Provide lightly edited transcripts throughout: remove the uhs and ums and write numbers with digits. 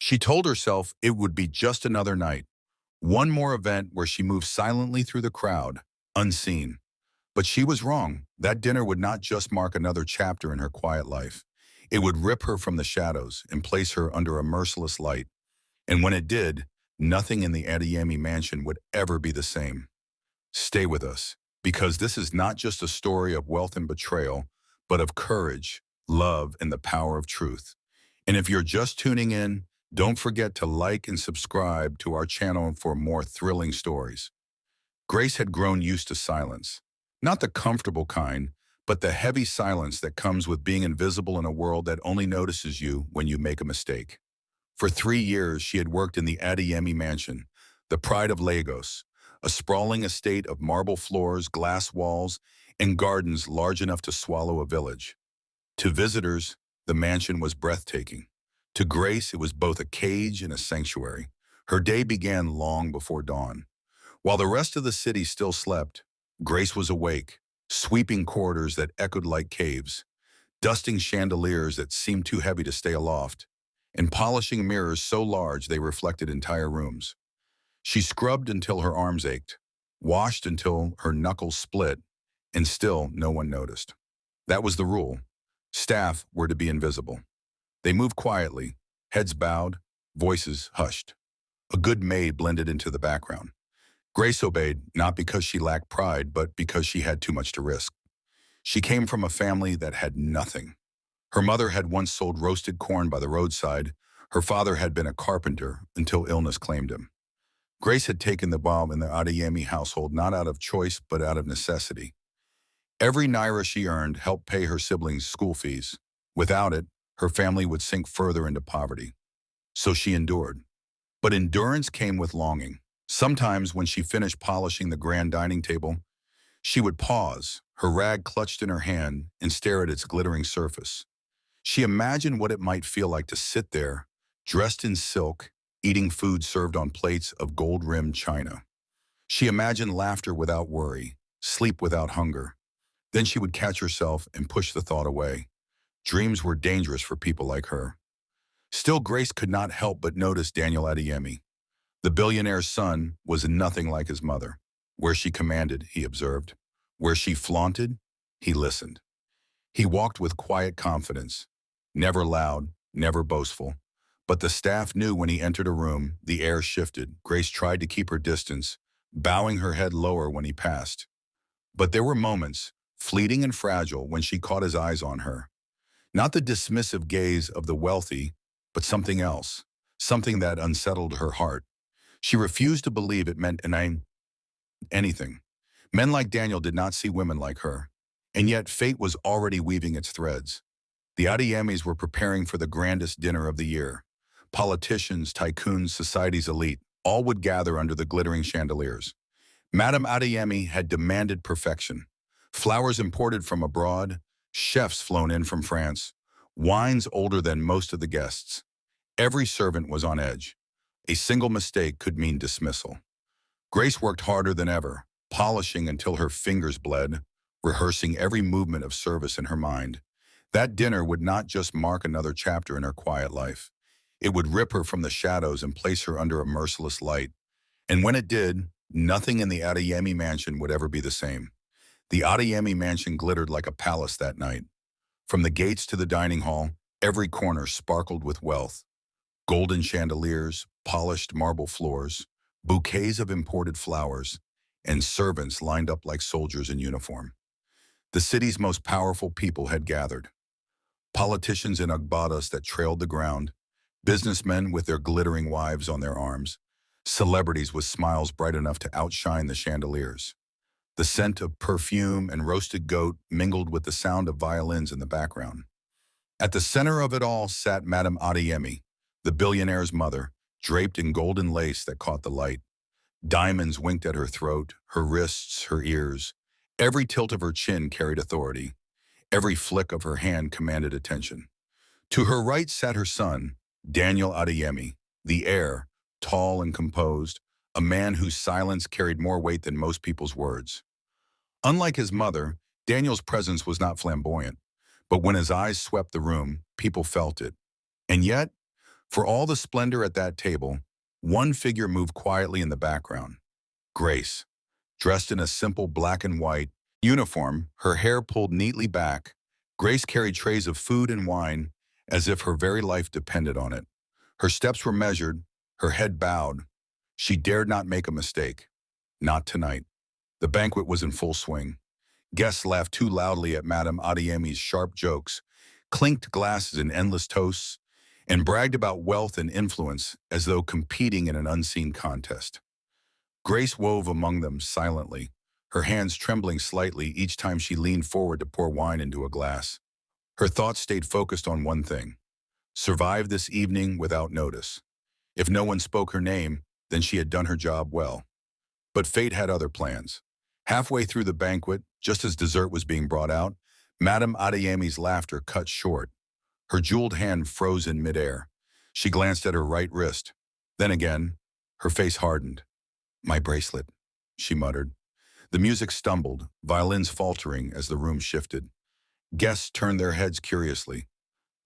She told herself it would be just another night, one more event where she moved silently through the crowd, unseen. But she was wrong. That dinner would not just mark another chapter in her quiet life. It would rip her from the shadows and place her under a merciless light. And when it did, nothing in the Adeyemi mansion would ever be the same. Stay with us, because this is not just a story of wealth and betrayal, but of courage, love, and the power of truth. And if you're just tuning in, don't forget to like and subscribe to our channel for more thrilling stories. Grace had grown used to silence. Not the comfortable kind, but the heavy silence that comes with being invisible in a world that only notices you when you make a mistake. For 3 years, she had worked in the Adeyemi mansion, the pride of Lagos, a sprawling estate of marble floors, glass walls, and gardens large enough to swallow a village. To visitors, the mansion was breathtaking. To Grace, it was both a cage and a sanctuary. Her day began long before dawn. While the rest of the city still slept, Grace was awake, sweeping corridors that echoed like caves, dusting chandeliers that seemed too heavy to stay aloft, and polishing mirrors so large they reflected entire rooms. She scrubbed until her arms ached, washed until her knuckles split, and still no one noticed. That was the rule. Staff were to be invisible. They moved quietly, heads bowed, voices hushed. A good maid blended into the background. Grace obeyed, not because she lacked pride, but because she had too much to risk. She came from a family that had nothing. Her mother had once sold roasted corn by the roadside. Her father had been a carpenter until illness claimed him. Grace had taken the bomb in the Adeyemi household not out of choice, but out of necessity. Every naira she earned helped pay her siblings' school fees. Without it, her family would sink further into poverty. So she endured. But endurance came with longing. Sometimes when she finished polishing the grand dining table, she would pause, her rag clutched in her hand, and stare at its glittering surface. She imagined what it might feel like to sit there, dressed in silk, eating food served on plates of gold-rimmed china. She imagined laughter without worry, sleep without hunger. Then she would catch herself and push the thought away. Dreams were dangerous for people like her. Still, Grace could not help but notice Daniel Adeyemi. The billionaire's son was nothing like his mother. Where she commanded, he observed. Where she flaunted, he listened. He walked with quiet confidence, never loud, never boastful. But the staff knew when he entered a room, the air shifted. Grace tried to keep her distance, bowing her head lower when he passed. But there were moments, fleeting and fragile, when she caught his eyes on her. Not the dismissive gaze of the wealthy, but something else, something that unsettled her heart. She refused to believe it meant anything. Men like Daniel did not see women like her, and yet fate was already weaving its threads. The Adeyemis were preparing for the grandest dinner of the year. Politicians, tycoons, society's elite, all would gather under the glittering chandeliers. Madame Adeyemi had demanded perfection. Flowers imported from abroad, chefs flown in from France, wines older than most of the guests. Every servant was on edge. A single mistake could mean dismissal. Grace worked harder than ever, polishing until her fingers bled, rehearsing every movement of service in her mind. That dinner would not just mark another chapter in her quiet life. It would rip her from the shadows and place her under a merciless light. And when it did, nothing in the Adeyemi mansion would ever be the same. The Adeyemi mansion glittered like a palace that night. From the gates to the dining hall, every corner sparkled with wealth. Golden chandeliers, polished marble floors, bouquets of imported flowers, and servants lined up like soldiers in uniform. The city's most powerful people had gathered. Politicians in agbadas that trailed the ground, businessmen with their glittering wives on their arms, celebrities with smiles bright enough to outshine the chandeliers. The scent of perfume and roasted goat mingled with the sound of violins in the background. At the center of it all sat Madame Adeyemi, the billionaire's mother, draped in golden lace that caught the light. Diamonds winked at her throat, her wrists, her ears. Every tilt of her chin carried authority. Every flick of her hand commanded attention. To her right sat her son, Daniel Adeyemi, the heir, tall and composed, a man whose silence carried more weight than most people's words. Unlike his mother, Daniel's presence was not flamboyant, but when his eyes swept the room, people felt it. And yet, For all the splendor at that table, one figure moved quietly in the background. Grace, dressed in a simple black and white uniform, her hair pulled neatly back. Grace carried trays of food and wine as if her very life depended on it. Her steps were measured, her head bowed. She dared not make a mistake. Not tonight. The banquet was in full swing. Guests laughed too loudly at Madame Adeyemi's sharp jokes, clinked glasses in endless toasts, and bragged about wealth and influence as though competing in an unseen contest. Grace wove among them silently, her hands trembling slightly each time she leaned forward to pour wine into a glass. Her thoughts stayed focused on one thing: survive this evening without notice. If no one spoke her name, then she had done her job well. But fate had other plans. Halfway through the banquet, just as dessert was being brought out, Madame Adeyemi's laughter cut short. Her jeweled hand froze in midair. She glanced at her right wrist. Then again, her face hardened. "My bracelet," she muttered. The music stumbled, violins faltering as the room shifted. Guests turned their heads curiously.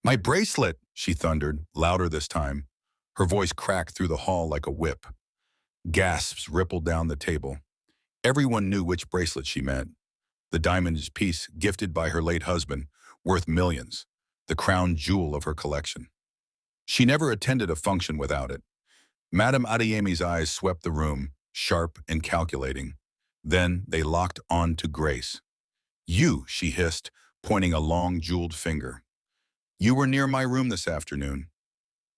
"My bracelet," she thundered, louder this time. Her voice cracked through the hall like a whip. Gasps rippled down the table. Everyone knew which bracelet she meant. The diamond piece gifted by her late husband, worth millions, the crown jewel of her collection. She never attended a function without it. Madame Adeyemi's eyes swept the room, sharp and calculating. Then they locked on to Grace. "You," she hissed, pointing a long jeweled finger. "You were near my room this afternoon."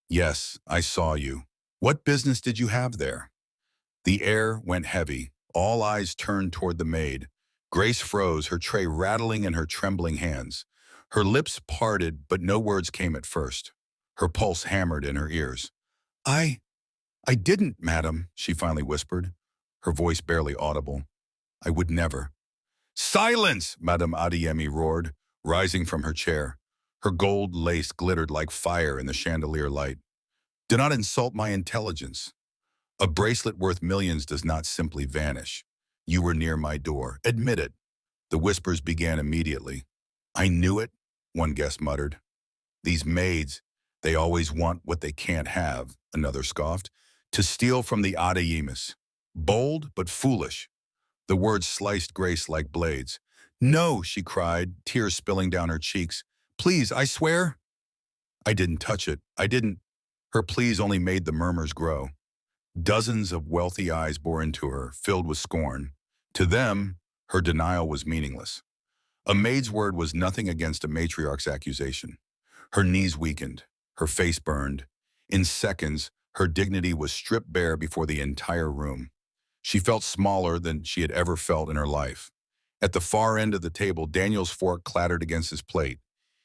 "Yes, I saw you. What business did you have there?" The air went heavy. All eyes turned toward the maid. Grace froze, her tray rattling in her trembling hands. Her lips parted, but no words came at first. Her pulse hammered in her ears. I didn't, madam," she finally whispered, her voice barely audible. "I would never." "Silence!" Madame Adeyemi roared, rising from her chair. Her gold lace glittered like fire in the chandelier light. "Do not insult my intelligence. A bracelet worth millions does not simply vanish. You were near my door. Admit it." The whispers began immediately. "I knew it," one guest muttered. "These maids, they always want what they can't have," another scoffed. "To steal from the Adeyemis. Bold but foolish." The words sliced Grace like blades. "No," she cried, tears spilling down her cheeks. "Please, I swear." "I didn't touch it. I didn't." Her pleas only made the murmurs grow. Dozens of wealthy eyes bore into her, filled with scorn. To them, her denial was meaningless. A maid's word was nothing against a matriarch's accusation. Her knees weakened, her face burned. In seconds, her dignity was stripped bare before the entire room. She felt smaller than she had ever felt in her life. At the far end of the table, Daniel's fork clattered against his plate.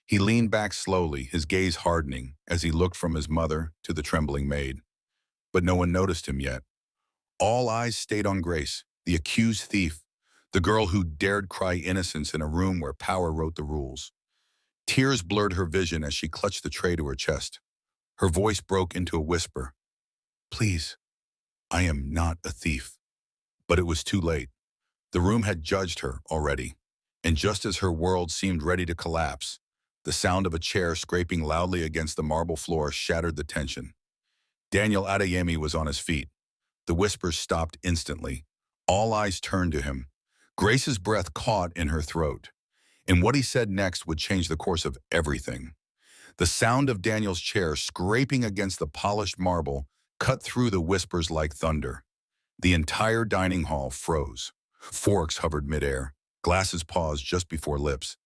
He leaned back slowly, his gaze hardening, as he looked from his mother to the trembling maid. But no one noticed him yet. All eyes stayed on Grace, the accused thief, the girl who dared cry innocence in a room where power wrote the rules. Tears blurred her vision as she clutched the tray to her chest. Her voice broke into a whisper. "Please, I am not a thief." But it was too late. The room had judged her already. And just as her world seemed ready to collapse, the sound of a chair scraping loudly against the marble floor shattered the tension. Daniel Adeyemi was on his feet. The whispers stopped instantly. All eyes turned to him. Grace's breath caught in her throat. And what he said next would change the course of everything. The sound of Daniel's chair scraping against the polished marble cut through the whispers like thunder. The entire dining hall froze. Forks hovered midair. Glasses paused just before lips.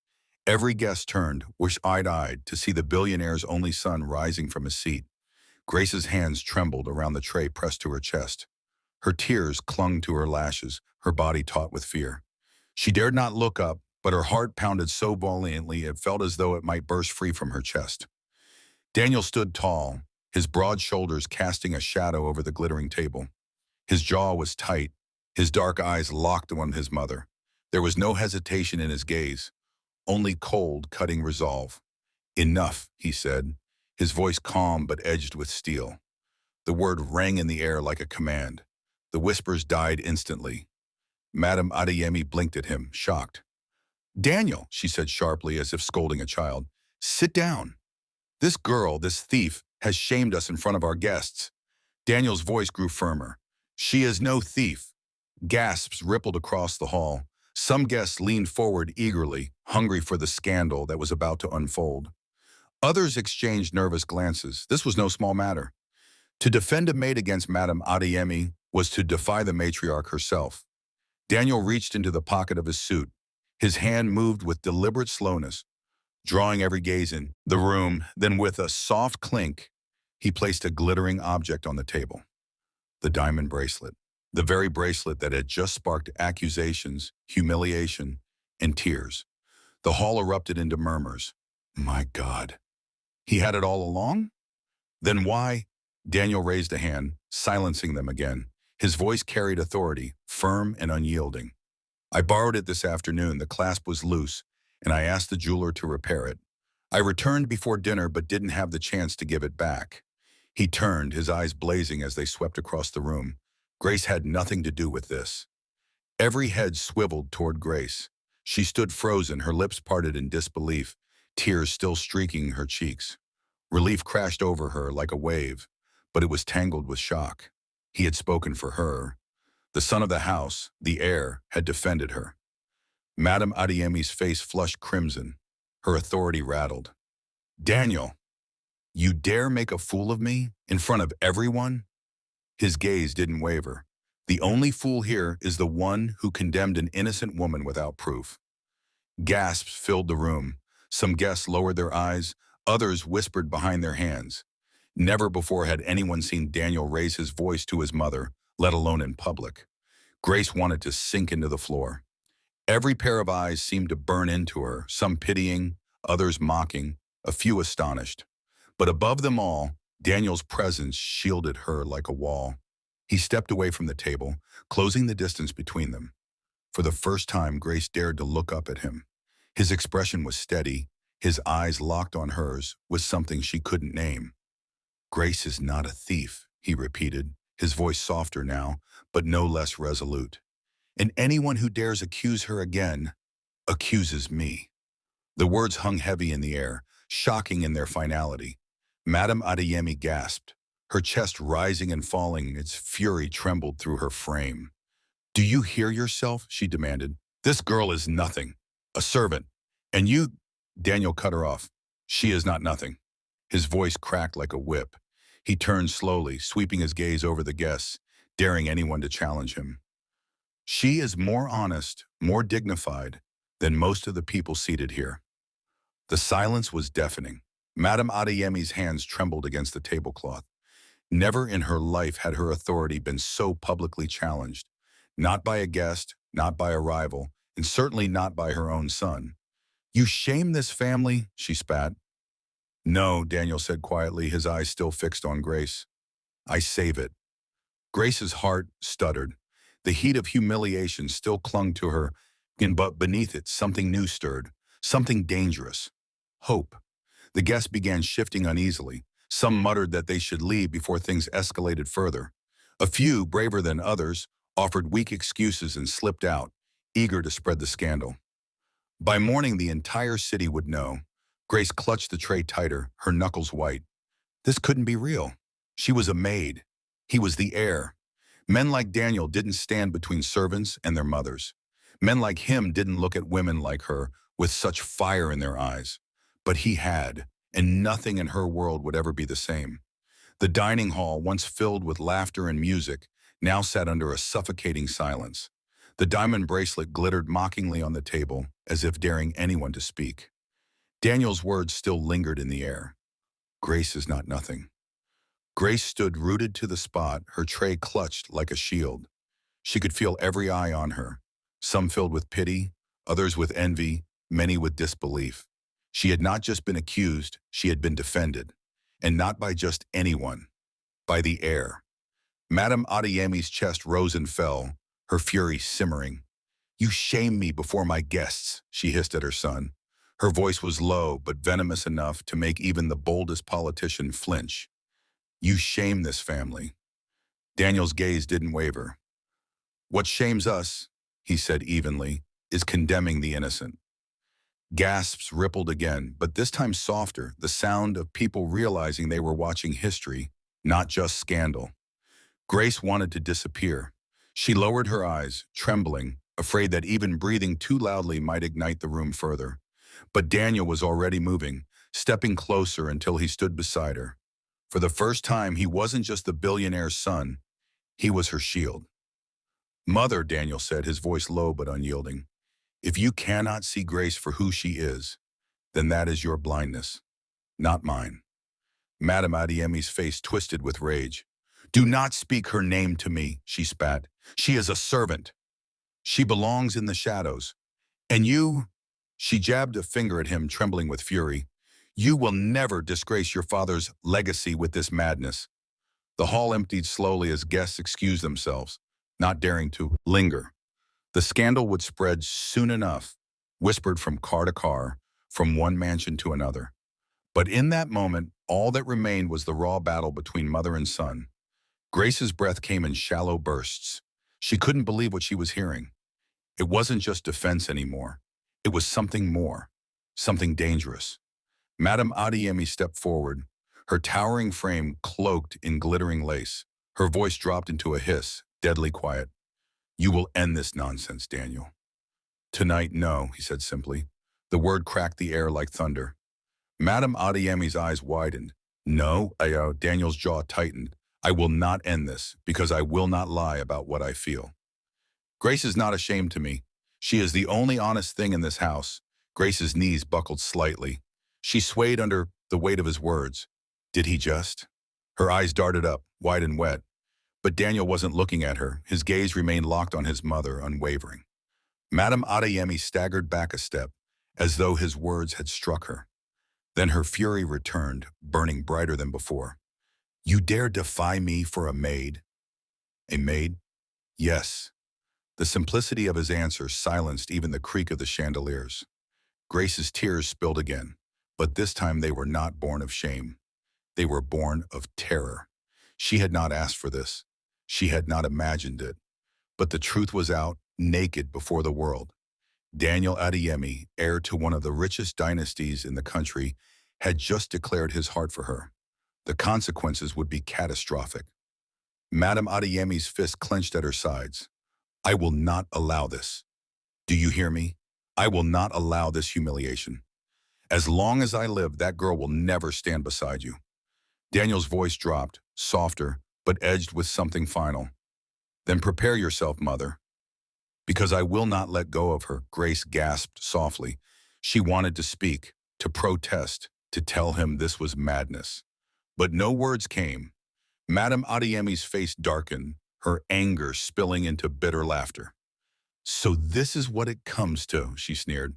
Every guest turned, wide-eyed, to see the billionaire's only son rising from his seat. Grace's hands trembled around the tray pressed to her chest. Her tears clung to her lashes, her body taut with fear. She dared not look up, but her heart pounded so violently it felt as though it might burst free from her chest. Daniel stood tall, his broad shoulders casting a shadow over the glittering table. His jaw was tight, his dark eyes locked on his mother. There was no hesitation in his gaze, only cold, cutting resolve. "Enough," he said, his voice calm but edged with steel. The word rang in the air like a command. The whispers died instantly. Madame Adeyemi blinked at him, shocked. "Daniel," she said sharply as if scolding a child, "sit down. This girl, this thief, has shamed us in front of our guests. Daniel's voice grew firmer. She is no thief. Gasps rippled across the hall. Some guests leaned forward eagerly, hungry for the scandal that was about to unfold. Others exchanged nervous glances. This was no small matter. To defend a maid against Madame Adeyemi was to defy the matriarch herself. Daniel reached into the pocket of his suit. His hand moved with deliberate slowness, drawing every gaze in the room. Then with a soft clink, he placed a glittering object on the table. The diamond bracelet. The very bracelet that had just sparked accusations, humiliation, and tears. The hall erupted into murmurs. My God. He had it all along? Then why? Daniel raised a hand, silencing them again. His voice carried authority, firm and unyielding. I borrowed it this afternoon. The clasp was loose, and I asked the jeweler to repair it. I returned before dinner but didn't have the chance to give it back. He turned, his eyes blazing as they swept across the room. Grace had nothing to do with this. Every head swiveled toward Grace. She stood frozen, her lips parted in disbelief, tears still streaking her cheeks. Relief crashed over her like a wave, but it was tangled with shock. He had spoken for her. The son of the house, the heir, had defended her. Madame Adeyemi's face flushed crimson. Her authority rattled. Daniel, you dare make a fool of me in front of everyone? His gaze didn't waver. The only fool here is the one who condemned an innocent woman without proof. Gasps filled the room. Some guests lowered their eyes, others whispered behind their hands. Never before had anyone seen Daniel raise his voice to his mother, let alone in public. Grace wanted to sink into the floor. Every pair of eyes seemed to burn into her, some pitying, others mocking, a few astonished. But above them all, Daniel's presence shielded her like a wall. He stepped away from the table, closing the distance between them. For the first time, Grace dared to look up at him. His expression was steady, his eyes locked on hers with something she couldn't name. Grace is not a thief, he repeated, his voice softer now, but no less resolute. And anyone who dares accuse her again, accuses me. The words hung heavy in the air, shocking in their finality. Madame Adeyemi gasped, her chest rising and falling, its fury trembled through her frame. Do you hear yourself? She demanded. This girl is nothing, a servant. And you, Daniel cut her off. She is not nothing. His voice cracked like a whip. He turned slowly, sweeping his gaze over the guests, daring anyone to challenge him. She is more honest, more dignified than most of the people seated here. The silence was deafening. Madame Adeyemi's hands trembled against the tablecloth. Never in her life had her authority been so publicly challenged. Not by a guest, not by a rival, and certainly not by her own son. You shame this family, she spat. No, Daniel said quietly, his eyes still fixed on Grace. I save it. Grace's heart stuttered. The heat of humiliation still clung to her, but beneath it, something new stirred, something dangerous. Hope. The guests began shifting uneasily. Some muttered that they should leave before things escalated further. A few, braver than others, offered weak excuses and slipped out, eager to spread the scandal. By morning, the entire city would know. Grace clutched the tray tighter, her knuckles white. This couldn't be real. She was a maid. He was the heir. Men like Daniel didn't stand between servants and their mothers. Men like him didn't look at women like her with such fire in their eyes. But he had, and nothing in her world would ever be the same. The dining hall, once filled with laughter and music, now sat under a suffocating silence. The diamond bracelet glittered mockingly on the table, as if daring anyone to speak. Daniel's words still lingered in the air. Grace is not nothing. Grace stood rooted to the spot, her tray clutched like a shield. She could feel every eye on her, some filled with pity, others with envy, many with disbelief. She had not just been accused, she had been defended. And not by just anyone, by the heir. Madame Adeyemi's chest rose and fell, her fury simmering. You shame me before my guests, she hissed at her son. Her voice was low but venomous enough to make even the boldest politician flinch. You shame this family. Daniel's gaze didn't waver. What shames us, he said evenly, is condemning the innocent. Gasps rippled again, but this time softer, the sound of people realizing they were watching history, not just scandal. Grace wanted to disappear. She lowered her eyes, trembling, afraid that even breathing too loudly might ignite the room further. But Daniel was already moving, stepping closer until he stood beside her. For the first time, he wasn't just the billionaire's son, he was her shield. "Mother," Daniel said, his voice low but unyielding, "if you cannot see Grace for who she is, then that is your blindness, not mine." Madame Adeyemi's face twisted with rage. "Do not speak her name to me," she spat. "She is a servant. She belongs in the shadows. And you," she jabbed a finger at him, trembling with fury, "you will never disgrace your father's legacy with this madness." The hall emptied slowly as guests excused themselves, not daring to linger. The scandal would spread soon enough, whispered from car to car, from one mansion to another. But in that moment, all that remained was the raw battle between mother and son. Grace's breath came in shallow bursts. She couldn't believe what she was hearing. It wasn't just defense anymore. It was something more, something dangerous. Madame Adeyemi stepped forward, her towering frame cloaked in glittering lace. Her voice dropped into a hiss, deadly quiet. "You will end this nonsense, Daniel." "Tonight, no," he said simply. The word cracked the air like thunder. Madame Adeyemi's eyes widened. "No," Daniel's jaw tightened. "I will not end this, because I will not lie about what I feel. Grace is not ashamed to me. She is the only honest thing in this house." Grace's knees buckled slightly. She swayed under the weight of his words. Did he just? Her eyes darted up, wide and wet. But Daniel wasn't looking at her. His gaze remained locked on his mother, unwavering. Madame Adeyemi staggered back a step, as though his words had struck her. Then her fury returned, burning brighter than before. "You dare defy me for a maid?" "A maid?" "Yes." The simplicity of his answer silenced even the creak of the chandeliers. Grace's tears spilled again, but this time they were not born of shame. They were born of terror. She had not asked for this. She had not imagined it. But the truth was out, naked before the world. Daniel Adeyemi, heir to one of the richest dynasties in the country, had just declared his heart for her. The consequences would be catastrophic. Madame Adeyemi's fist clenched at her sides. "I will not allow this. Do you hear me? I will not allow this humiliation. As long as I live, that girl will never stand beside you." Daniel's voice dropped, softer, but edged with something final. "Then prepare yourself, mother." "Because I will not let go of her," Grace gasped softly. She wanted to speak, to protest, to tell him this was madness. But no words came. Madame Adeyemi's face darkened, her anger spilling into bitter laughter. "So this is what it comes to," she sneered.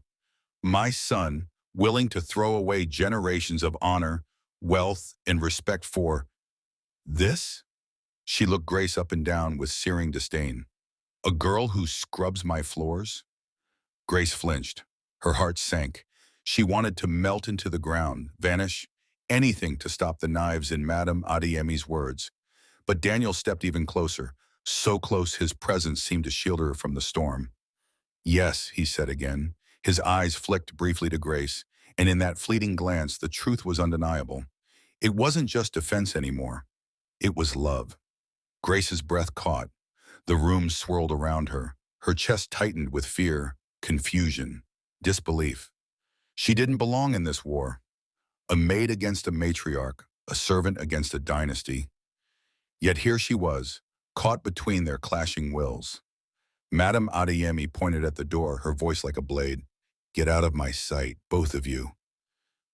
"My son, willing to throw away generations of honor, wealth, and respect for this?" She looked Grace up and down with searing disdain. "A girl who scrubs my floors?" Grace flinched. Her heart sank. She wanted to melt into the ground, vanish, anything to stop the knives in Madame Adeyemi's words. But Daniel stepped even closer, so close his presence seemed to shield her from the storm. "Yes," he said again. His eyes flicked briefly to Grace, and in that fleeting glance the truth was undeniable. It wasn't just defense anymore. It was love. Grace's breath caught. The room swirled around her. Her chest tightened with fear, confusion, disbelief. She didn't belong in this war. A maid against a matriarch, a servant against a dynasty. Yet here she was, caught between their clashing wills. Madame Adeyemi pointed at the door, her voice like a blade. "Get out of my sight, both of you."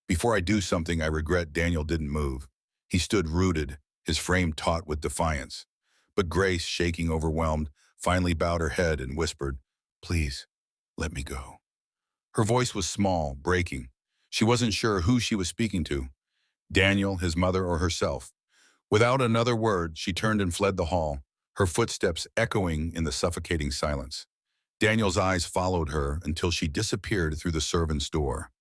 "Before I do something I regret," Daniel didn't move. He stood rooted, his frame taut with defiance. But Grace, shaking overwhelmed, finally bowed her head and whispered, "Please, let me go." Her voice was small, breaking. She wasn't sure who she was speaking to, Daniel, his mother, or herself. Without another word, she turned and fled the hall, her footsteps echoing in the suffocating silence. Daniel's eyes followed her until she disappeared through the servant's door.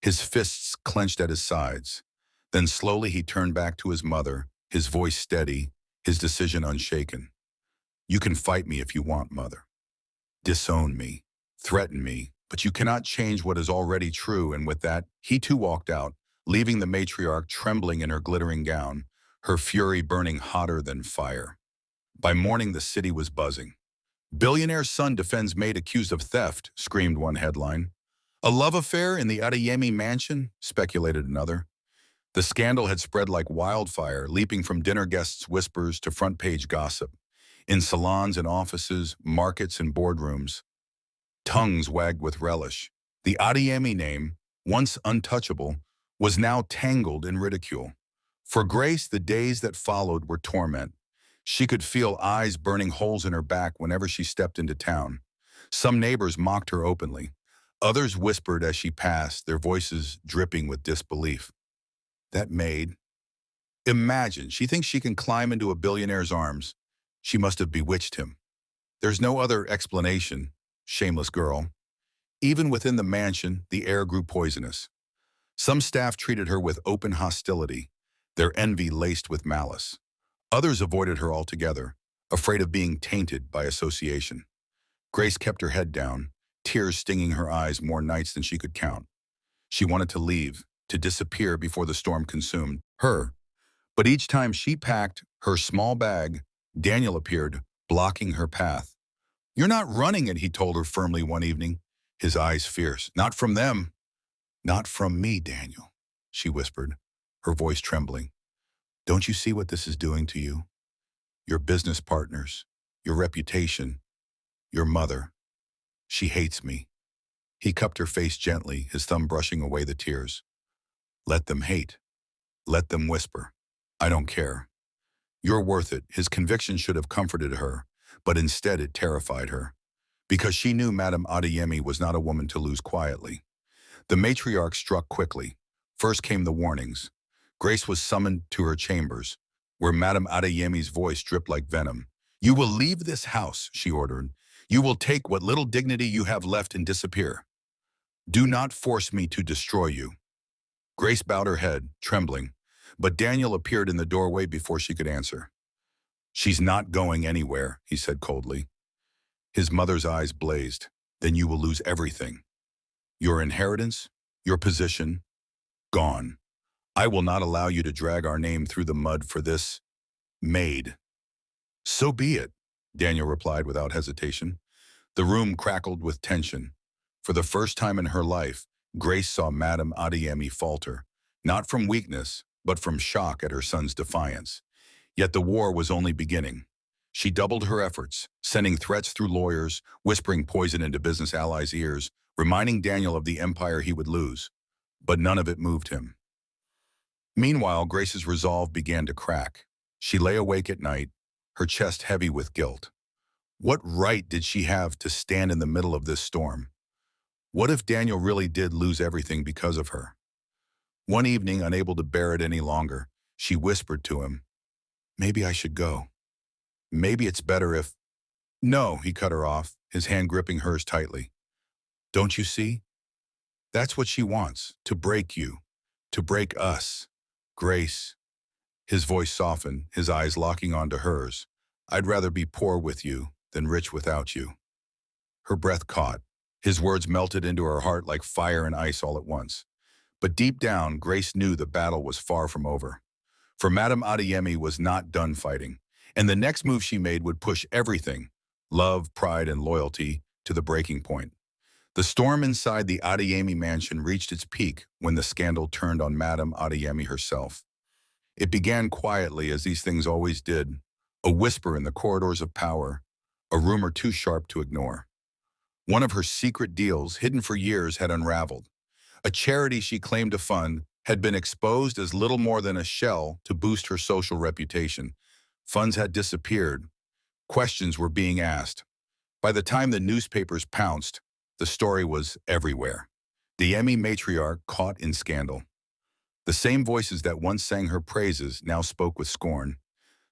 His fists clenched at his sides. Then slowly he turned back to his mother, his voice steady, his decision unshaken. "You can fight me if you want, mother. Disown me, threaten me, But you cannot change what is already true, and with that, he too walked out, leaving the matriarch trembling in her glittering gown, her fury burning hotter than fire. By morning, the city was buzzing. Billionaire's son defends maid accused of theft, screamed one headline. A love affair in the Adeyemi mansion, speculated another. The scandal had spread like wildfire, leaping from dinner guests' whispers to front-page gossip. In salons and offices, markets and boardrooms, tongues wagged with relish. The Adeyemi name, once untouchable, was now tangled in ridicule. For Grace, the days that followed were torment. She could feel eyes burning holes in her back whenever she stepped into town. Some neighbors mocked her openly. Others whispered as she passed, their voices dripping with disbelief. That maid. Imagine, she thinks she can climb into a billionaire's arms. She must have bewitched him. There's no other explanation, shameless girl. Even within the mansion, the air grew poisonous. Some staff treated her with open hostility, their envy laced with malice. Others avoided her altogether, afraid of being tainted by association. Grace kept her head down, tears stinging her eyes more nights than she could count. She wanted to leave, to disappear before the storm consumed her. But each time she packed her small bag, Daniel appeared, blocking her path. You're not running it, he told her firmly one evening, his eyes fierce. Not from them. Not from me, Daniel, she whispered, her voice trembling. Don't you see what this is doing to you? Your business partners, your reputation, your mother. She hates me. He cupped her face gently, his thumb brushing away the tears. Let them hate. Let them whisper. I don't care. You're worth it. His conviction should have comforted her, but instead it terrified her. Because she knew Madame Adeyemi was not a woman to lose quietly. The matriarch struck quickly. First came the warnings. Grace was summoned to her chambers, where Madame Adeyemi's voice dripped like venom. You will leave this house, she ordered. You will take what little dignity you have left and disappear. Do not force me to destroy you. Grace bowed her head, trembling, but Daniel appeared in the doorway before she could answer. She's not going anywhere, he said coldly. His mother's eyes blazed. Then you will lose everything. Your inheritance, your position, gone. I will not allow you to drag our name through the mud for this. Maid. So be it, Daniel replied without hesitation. The room crackled with tension. For the first time in her life, Grace saw Madame Adeyemi falter, not from weakness, but from shock at her son's defiance. Yet the war was only beginning. She doubled her efforts, sending threats through lawyers, whispering poison into business allies' ears, reminding Daniel of the empire he would lose. But none of it moved him. Meanwhile, Grace's resolve began to crack. She lay awake at night, her chest heavy with guilt. What right did she have to stand in the middle of this storm? What if Daniel really did lose everything because of her? One evening, unable to bear it any longer, she whispered to him, Maybe I should go. Maybe it's better if... No, he cut her off, his hand gripping hers tightly. Don't you see? That's what she wants, to break you, to break us. Grace. His voice softened, his eyes locking onto hers. I'd rather be poor with you than rich without you. Her breath caught. His words melted into her heart like fire and ice all at once. But deep down, Grace knew the battle was far from over. For Madame Adeyemi was not done fighting, and the next move she made would push everything, love, pride, and loyalty, to the breaking point. The storm inside the Adeyemi mansion reached its peak when the scandal turned on Madame Adeyemi herself. It began quietly, as these things always did, a whisper in the corridors of power, a rumor too sharp to ignore. One of her secret deals, hidden for years, had unraveled. A charity she claimed to fund had been exposed as little more than a shell to boost her social reputation. Funds had disappeared. Questions were being asked. By the time the newspapers pounced, the story was everywhere. The Adeyemi matriarch caught in scandal. The same voices that once sang her praises now spoke with scorn.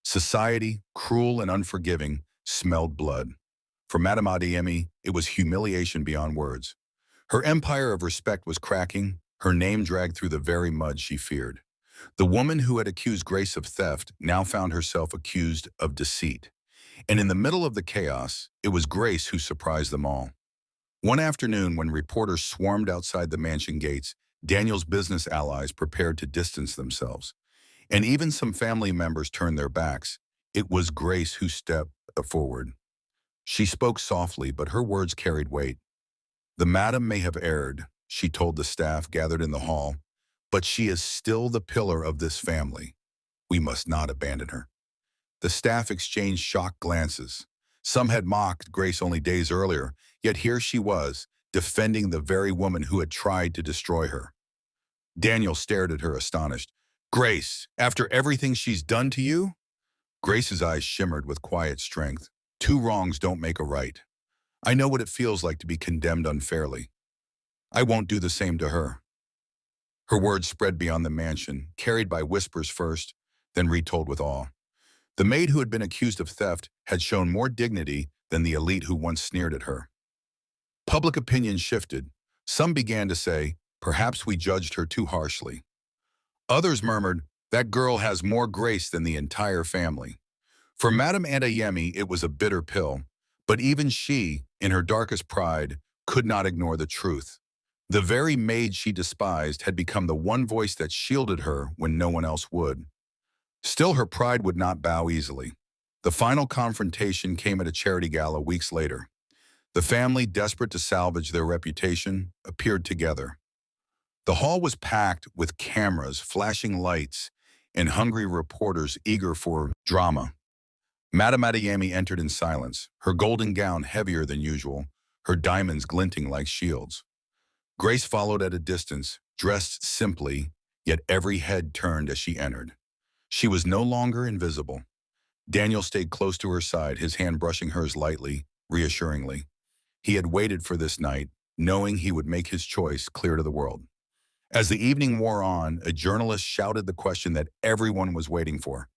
Society, cruel and unforgiving, smelled blood. For Madame Adeyemi, it was humiliation beyond words. Her empire of respect was cracking, her name dragged through the very mud she feared. The woman who had accused Grace of theft now found herself accused of deceit. And in the middle of the chaos, it was Grace who surprised them all. One afternoon, when reporters swarmed outside the mansion gates, Daniel's business allies prepared to distance themselves. And even some family members turned their backs. It was Grace who stepped forward. She spoke softly, but her words carried weight. "The madam may have erred," she told the staff gathered in the hall, "but she is still the pillar of this family. We must not abandon her." The staff exchanged shocked glances. Some had mocked Grace only days earlier, yet here she was, defending the very woman who had tried to destroy her. Daniel stared at her astonished. "Grace, after everything she's done to you?" Grace's eyes shimmered with quiet strength. "Two wrongs don't make a right. I know what it feels like to be condemned unfairly. I won't do the same to her." Her words spread beyond the mansion, carried by whispers first, then retold with awe. The maid who had been accused of theft had shown more dignity than the elite who once sneered at her. Public opinion shifted. Some began to say, "Perhaps we judged her too harshly." Others murmured, "That girl has more grace than the entire family." For Madame Adeyemi, it was a bitter pill, but even she, in her darkest pride, could not ignore the truth. The very maid she despised had become the one voice that shielded her when no one else would. Still, her pride would not bow easily. The final confrontation came at a charity gala weeks later. The family, desperate to salvage their reputation, appeared together. The hall was packed with cameras, flashing lights, and hungry reporters eager for drama. Madame Adeyemi entered in silence, her golden gown heavier than usual, her diamonds glinting like shields. Grace followed at a distance, dressed simply, yet every head turned as she entered. She was no longer invisible. Daniel stayed close to her side, his hand brushing hers lightly, reassuringly. He had waited for this night, knowing he would make his choice clear to the world. As the evening wore on, a journalist shouted the question that everyone was waiting for.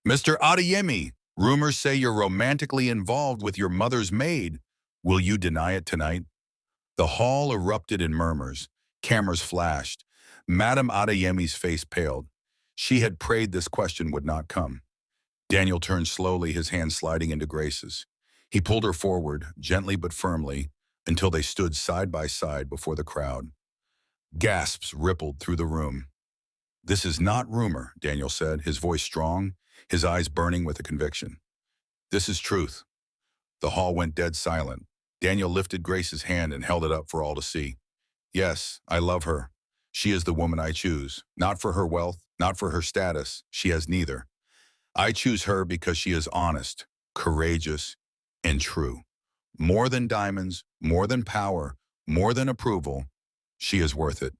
"Mr. Adeyemi, rumors say you're romantically involved with your mother's maid. Will you deny it tonight?" The hall erupted in murmurs. Cameras flashed. Madame Adeyemi's face paled. She had prayed this question would not come. Daniel turned slowly, his hand sliding into Grace's. He pulled her forward, gently but firmly, until they stood side by side before the crowd. Gasps rippled through the room. "This is not rumor," Daniel said, his voice strong, his eyes burning with a conviction. "This is truth." The hall went dead silent. Daniel lifted Grace's hand and held it up for all to see. "Yes, I love her. She is the woman I choose. Not for her wealth, not for her status. She has neither. I choose her because she is honest, courageous, and true. More than diamonds, more than power, more than approval, she is worth it."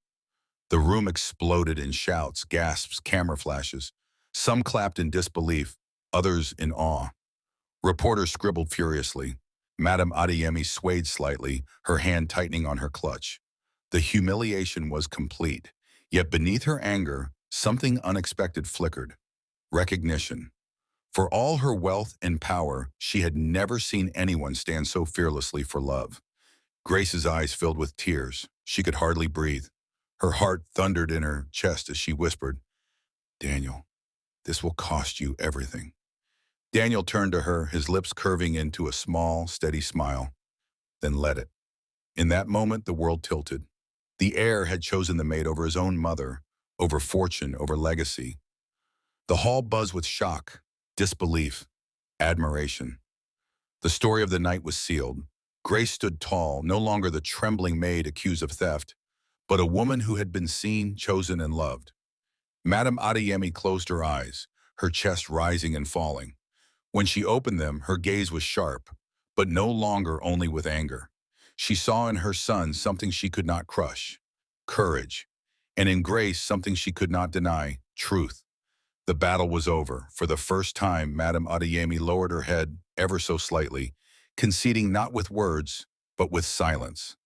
The room exploded in shouts, gasps, camera flashes. Some clapped in disbelief, others in awe. Reporters scribbled furiously. Madame Adeyemi swayed slightly, her hand tightening on her clutch. The humiliation was complete, yet beneath her anger, something unexpected flickered. Recognition. For all her wealth and power, she had never seen anyone stand so fearlessly for love. Grace's eyes filled with tears. She could hardly breathe. Her heart thundered in her chest as she whispered, "Daniel, this will cost you everything." Daniel turned to her, his lips curving into a small, steady smile, then let it. In that moment, the world tilted. The heir had chosen the maid over his own mother, over fortune, over legacy. The hall buzzed with shock, disbelief, admiration. The story of the night was sealed. Grace stood tall, no longer the trembling maid accused of theft, but a woman who had been seen, chosen, and loved. Madame Adeyemi closed her eyes, her chest rising and falling. When she opened them, her gaze was sharp, but no longer only with anger. She saw in her son something she could not crush, courage, and in Grace something she could not deny, truth. The battle was over. For the first time, Madame Adeyemi lowered her head ever so slightly, conceding not with words, but with silence.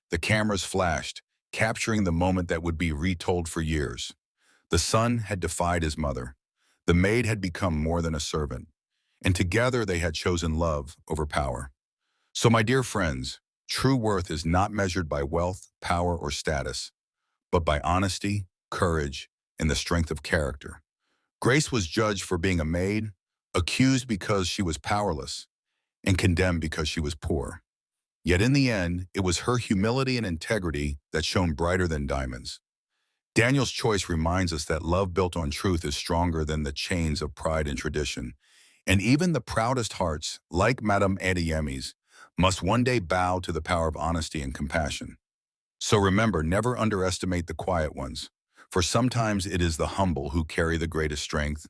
The cameras flashed, capturing the moment that would be retold for years. The son had defied his mother. The maid had become more than a servant. And together they had chosen love over power. So, my dear friends, true worth is not measured by wealth, power, or status, but by honesty, courage, and the strength of character. Grace was judged for being a maid, accused because she was powerless, and condemned because she was poor. Yet in the end, it was her humility and integrity that shone brighter than diamonds. Daniel's choice reminds us that love built on truth is stronger than the chains of pride and tradition. And even the proudest hearts, like Madame Adeyeme's, must one day bow to the power of honesty and compassion. So remember, never underestimate the quiet ones, for sometimes it is the humble who carry the greatest strength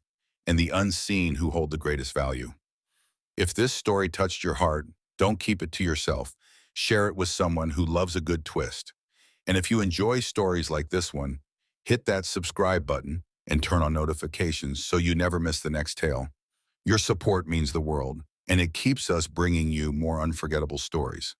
and the unseen who hold the greatest value. If this story touched your heart, don't keep it to yourself. Share it with someone who loves a good twist. And if you enjoy stories like this one, hit that subscribe button and turn on notifications so you never miss the next tale. Your support means the world, and it keeps us bringing you more unforgettable stories.